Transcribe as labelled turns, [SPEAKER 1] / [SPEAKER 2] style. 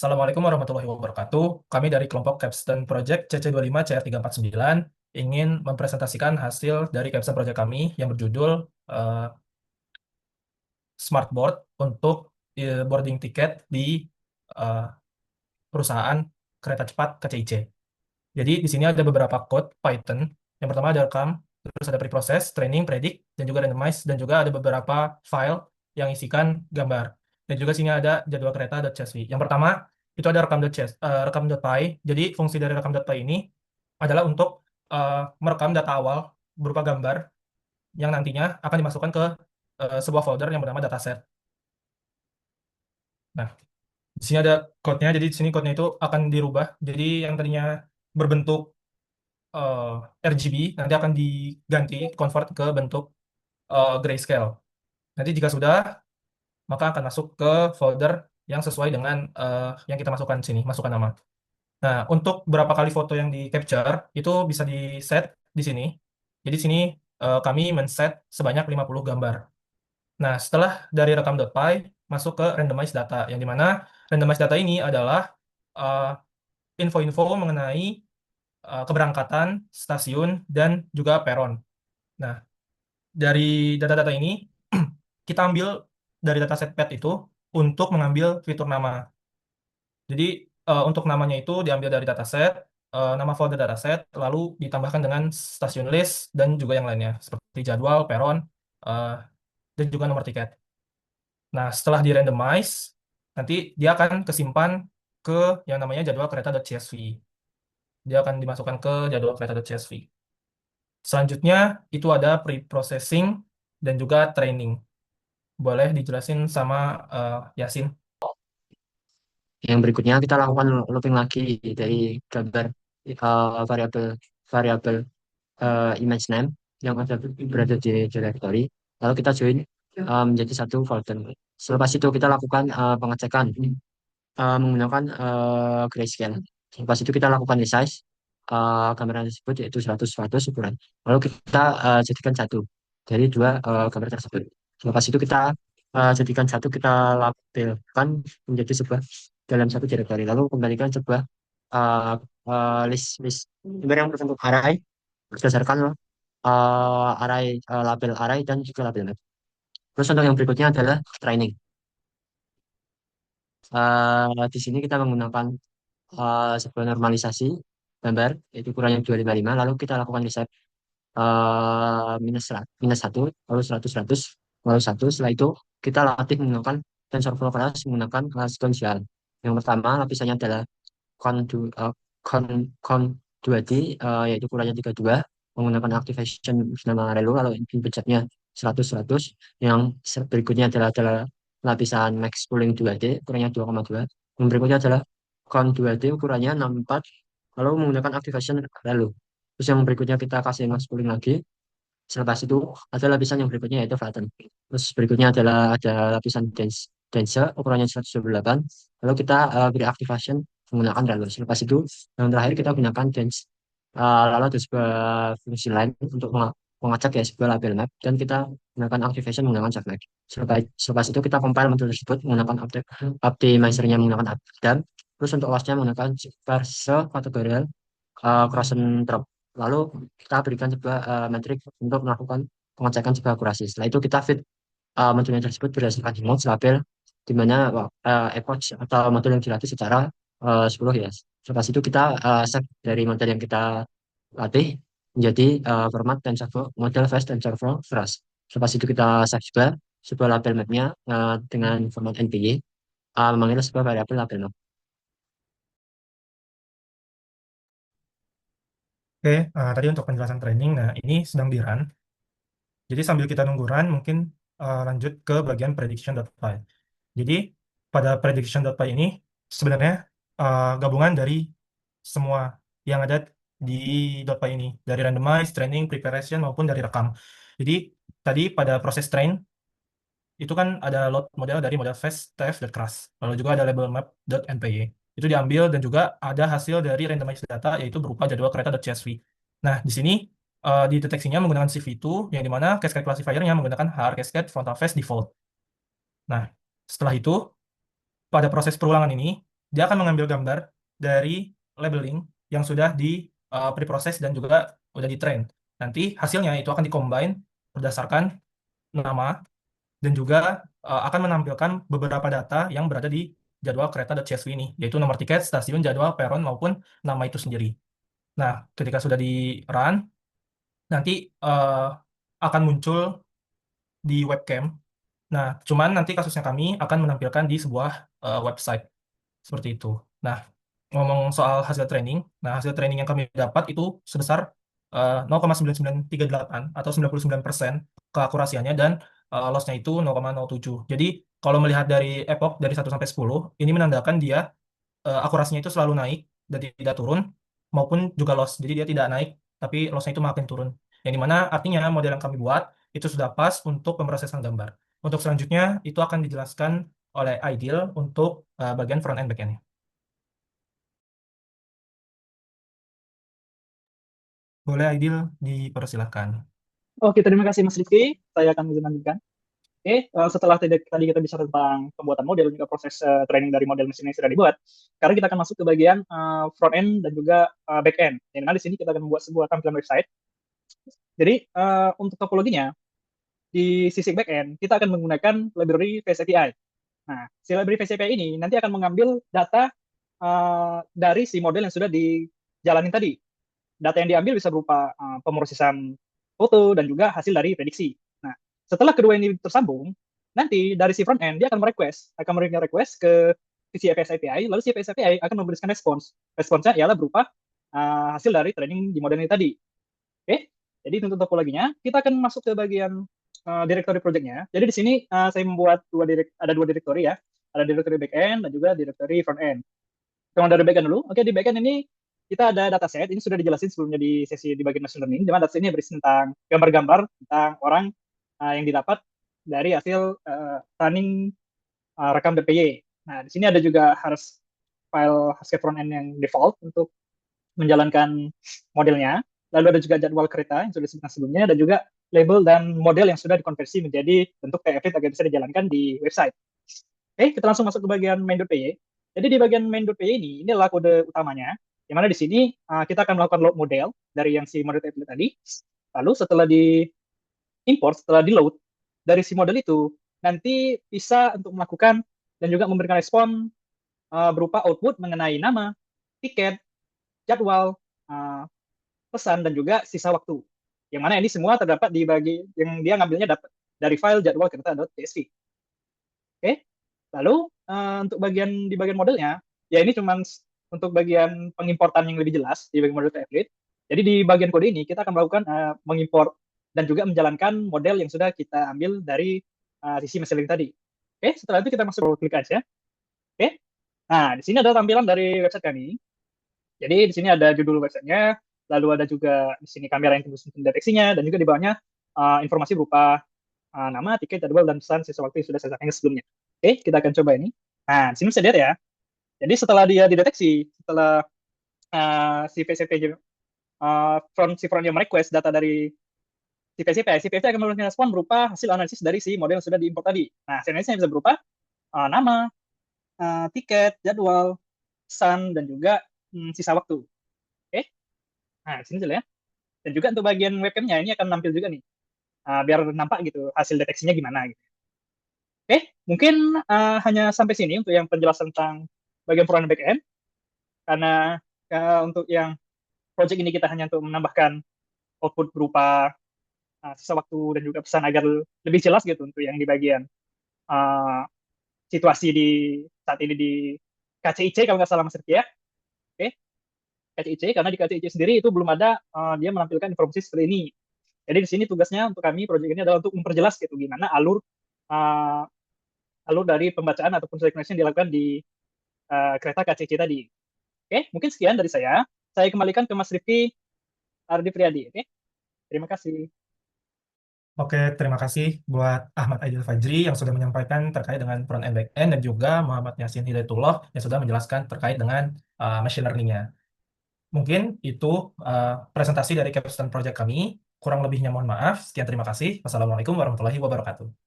[SPEAKER 1] Assalamualaikum warahmatullahi wabarakatuh. Kami dari kelompok Capstone Project CC25 CR349 ingin mempresentasikan hasil dari Capstone Project kami yang berjudul Smartboard untuk boarding tiket di eh, perusahaan kereta cepat KCIC. Jadi di sini ada beberapa code Python. Yang pertama ada rekam, terus ada preprocess, training, predict, dan juga randomize, dan juga ada beberapa file yang isikan gambar. Dan juga sini ada jadwal kereta.csv. Yang pertama itu ada rekam.py. Jadi fungsi dari rekam.py ini adalah untuk merekam data awal berupa gambar yang nantinya akan dimasukkan ke sebuah folder yang bernama dataset. Nah, di sini ada code-nya. Jadi di sini code-nya itu akan dirubah. Jadi yang tadinya berbentuk eh, RGB nanti akan diganti convert ke bentuk grayscale. Nanti jika sudah, maka akan masuk ke folder yang sesuai dengan yang kita masukkan di sini, masukkan nama. Nah, untuk berapa kali foto yang di capture itu bisa di set di sini. Jadi di sini kami men-set sebanyak 50 gambar. Nah, setelah dari rekam.py masuk ke randomize data, yang dimana randomize data ini adalah eh, info-info mengenai keberangkatan, stasiun, dan juga peron. Nah, dari data-data ini kita ambil dari dataset PET itu untuk mengambil fitur nama. Jadi untuk namanya itu diambil dari dataset, nama folder dataset, lalu ditambahkan dengan stasiun list dan juga yang lainnya seperti jadwal, peron, eh, dan juga nomor tiket. Nah, setelah di randomize, nanti dia akan kesimpan ke yang namanya jadwal kereta.csv. Dia akan dimasukkan ke jadwal kereta.csv. Selanjutnya itu ada pre-processing dan juga training. Boleh dijelasin sama Yasin?
[SPEAKER 2] Yang berikutnya kita lakukan looping lagi dari gambar variabel variabel image name yang ada berada di directory. Lalu kita join menjadi satu folder. Selepas itu kita lakukan pengecekan menggunakan grayscale. Selepas itu kita lakukan resize gambaran tersebut yaitu 100 ukuran. Lalu kita jadikan satu dari dua gambar tersebut. Selepas itu kita jadikan satu, kita labelkan menjadi sebuah dalam satu directory. Lalu kembalikan sebuah uh, list list gambar yang berbentuk array berdasarkan label array dan juga label map. Terus untuk yang berikutnya adalah training. Di sini kita menggunakan sebuah normalisasi gambar yaitu ukurannya 255, lalu kita lakukan reset minus satu, lalu 100 lalu satu. Setelah itu kita latih menggunakan TensorFlow kelas menggunakan kelas sequential. Yang pertama lapisannya adalah con, du- eh, con, con 2D, yaitu ukurannya 32 menggunakan activation nama relu, lalu input-nya 100. Yang berikutnya adalah lapisan max pooling 2D ukurannya 2,2. Yang berikutnya adalah con 2D ukurannya 64 lalu menggunakan activation relu. Terus yang berikutnya kita kasih max pooling lagi. Selepas itu ada lapisan yang berikutnya yaitu flatten. Terus berikutnya ada lapisan dense ukurannya 128. Lalu kita beri activation menggunakan relu. Selepas itu yang terakhir kita gunakan dense. Lalu ada sebuah fungsi lain untuk mengacak ya sebuah label map dan kita gunakan activation menggunakan submap. Selepas itu kita compile modul tersebut menggunakan optimizer-nya menggunakan Abdam. Terus untuk OS-nya menggunakan verse kategorial cross drop. Lalu kita berikan sebuah metrik untuk melakukan pengecekan sebuah akurasi. Setelah itu kita fit modul yang tersebut berdasarkan image label di mana epoch atau modul yang dilatih secara 10 ya. Setelah itu kita save dari model yang kita latih menjadi format TensorFlow model fast TensorFlow Thrust. Setelah itu kita save juga sebuah label mapnya dengan format NPY memanggil sebuah variabel label map.
[SPEAKER 1] Oke, tadi untuk penjelasan training. Nah, ini sedang di run. Jadi sambil kita nunggu run, mungkin lanjut ke bagian prediction.py. Jadi pada prediction.py ini sebenarnya gabungan dari semua yang ada di .py ini, dari randomize, training, preparation maupun dari rekam. Jadi tadi pada proses train itu kan ada load model dari model fast, TF, dan crash. Lalu juga ada label map.npy. Itu diambil dan juga ada hasil dari randomized data yaitu berupa jadwal kereta.csv. Nah, di sini dideteksinya menggunakan CV2 yang dimana cascade classifiernya menggunakan HR cascade frontal fast default. Nah, setelah itu pada proses perulangan ini dia akan mengambil gambar dari labeling yang sudah di preproses dan juga udah di train. Nanti hasilnya itu akan dikombine berdasarkan nama dan juga akan menampilkan beberapa data yang berada di jadwal kereta.csv ini, yaitu nomor tiket, stasiun, jadwal, peron, maupun nama itu sendiri. Nah, ketika sudah di run, nanti eh, akan muncul di webcam. Nah, cuman nanti kasusnya kami akan menampilkan di sebuah website seperti itu. Nah, ngomong soal hasil training, nah hasil training yang kami dapat itu sebesar 0,9938 atau 99% keakurasiannya dan lossnya itu 0,07. Jadi kalau melihat dari epoch dari 1 sampai 10, ini menandakan dia akurasinya itu selalu naik dan tidak turun maupun juga loss. Jadi dia tidak naik tapi lossnya itu makin turun. Yang dimana artinya model yang kami buat itu sudah pas untuk pemrosesan gambar. Untuk selanjutnya itu akan dijelaskan oleh Ideal untuk bagian front end back end. Boleh Aidil dipersilahkan.
[SPEAKER 3] Oke, terima kasih Mas Rifki. Saya akan melanjutkan. Oke, setelah tadi kita bicara tentang pembuatan model juga proses training dari model mesin yang sudah dibuat, sekarang kita akan masuk ke bagian front end dan juga back end. Yang mana di sini kita akan membuat sebuah tampilan website. Jadi untuk topologinya di sisi back end kita akan menggunakan library Face API. Nah, si library Face API ini nanti akan mengambil data dari si model yang sudah dijalanin tadi. Data yang diambil bisa berupa pemrosesan foto dan juga hasil dari prediksi. Nah, setelah kedua ini tersambung, nanti dari si front end dia akan memberikan request ke si APS API, lalu si APS API akan memberikan respons. Responsnya ialah berupa hasil dari training di model ini tadi. Oke, jadi untuk topologinya, kita akan masuk ke bagian directory project-nya. Jadi di sini saya membuat ada dua directory ya, ada directory backend dan juga directory front end. Kalau dari backend dulu, oke di backend ini kita ada dataset, ini sudah dijelasin sebelumnya di sesi di bagian machine learning, di mana dataset ini berisi tentang gambar-gambar tentang orang yang didapat dari hasil running rekam DPY. Nah, di sini ada juga harus file Haskell frontend yang default untuk menjalankan modelnya. Lalu ada juga jadwal kereta yang sudah disebutkan sebelumnya, dan juga label dan model yang sudah dikonversi menjadi bentuk TF agar bisa dijalankan di website. Oke, kita langsung masuk ke bagian main.py. Jadi di bagian main.py ini adalah kode utamanya, yang mana di sini kita akan melakukan load model dari yang si model template tadi. Lalu setelah di import, setelah di load dari si model itu, nanti bisa untuk melakukan dan juga memberikan respon berupa output mengenai nama, tiket, jadwal, pesan, dan juga sisa waktu. Yang mana ini semua terdapat di yang dia ngambilnya dapat dari file jadwal kereta.csv. Oke, lalu untuk di bagian modelnya, ya ini cuma untuk bagian pengimportan yang lebih jelas di bagian model template. Jadi di bagian kode ini kita akan melakukan mengimport dan juga menjalankan model yang sudah kita ambil dari sisi machine learning tadi. Oke, setelah itu kita masuk klik aja. Oke, nah di sini ada tampilan dari website kami. Jadi di sini ada judul websitenya, lalu ada juga di sini kamera yang tembus deteksinya, dan juga di bawahnya informasi berupa nama, tiket, jadwal, dan pesan sisa waktu yang sudah saya sampaikan sebelumnya. Oke, kita akan coba ini. Nah, di sini bisa lihat ya. Jadi setelah dia dideteksi, setelah si PCP si front yang request data dari si PCP akan memberikan respon berupa hasil analisis dari si model yang sudah diimport tadi. Nah, hasil analisisnya bisa berupa nama, tiket, jadwal, pesan, dan juga sisa waktu. Oke, nah di sini jelas ya. Dan juga untuk bagian webcamnya ini akan nampil juga nih, biar nampak gitu hasil deteksinya gimana gitu. Oke, mungkin hanya sampai sini untuk yang penjelasan tentang bagian front dan back end. Karena untuk yang project ini kita hanya untuk menambahkan output berupa sisa waktu dan juga pesan agar lebih jelas gitu untuk yang di bagian uh, situasi di saat ini di KCIC kalau nggak salah Mas Rifki ya. Oke, KCIC, karena di KCIC sendiri itu belum ada dia menampilkan informasi seperti ini. Jadi di sini tugasnya untuk kami project ini adalah untuk memperjelas gitu gimana uh, alur dari pembacaan ataupun synchronization yang dilakukan di kereta KCC tadi. Oke, mungkin sekian dari saya. Saya kembalikan ke Mas Rifki Ardi Priadi. Oke, terima kasih.
[SPEAKER 1] Oke, terima kasih buat Ahmad Aidil Fajri yang sudah menyampaikan terkait dengan front end back end dan juga Muhammad Yasin Hidayatullah yang sudah menjelaskan terkait dengan machine learning-nya. Mungkin itu presentasi dari Capstone Project kami. Kurang lebihnya mohon maaf. Sekian terima kasih. Wassalamualaikum warahmatullahi wabarakatuh.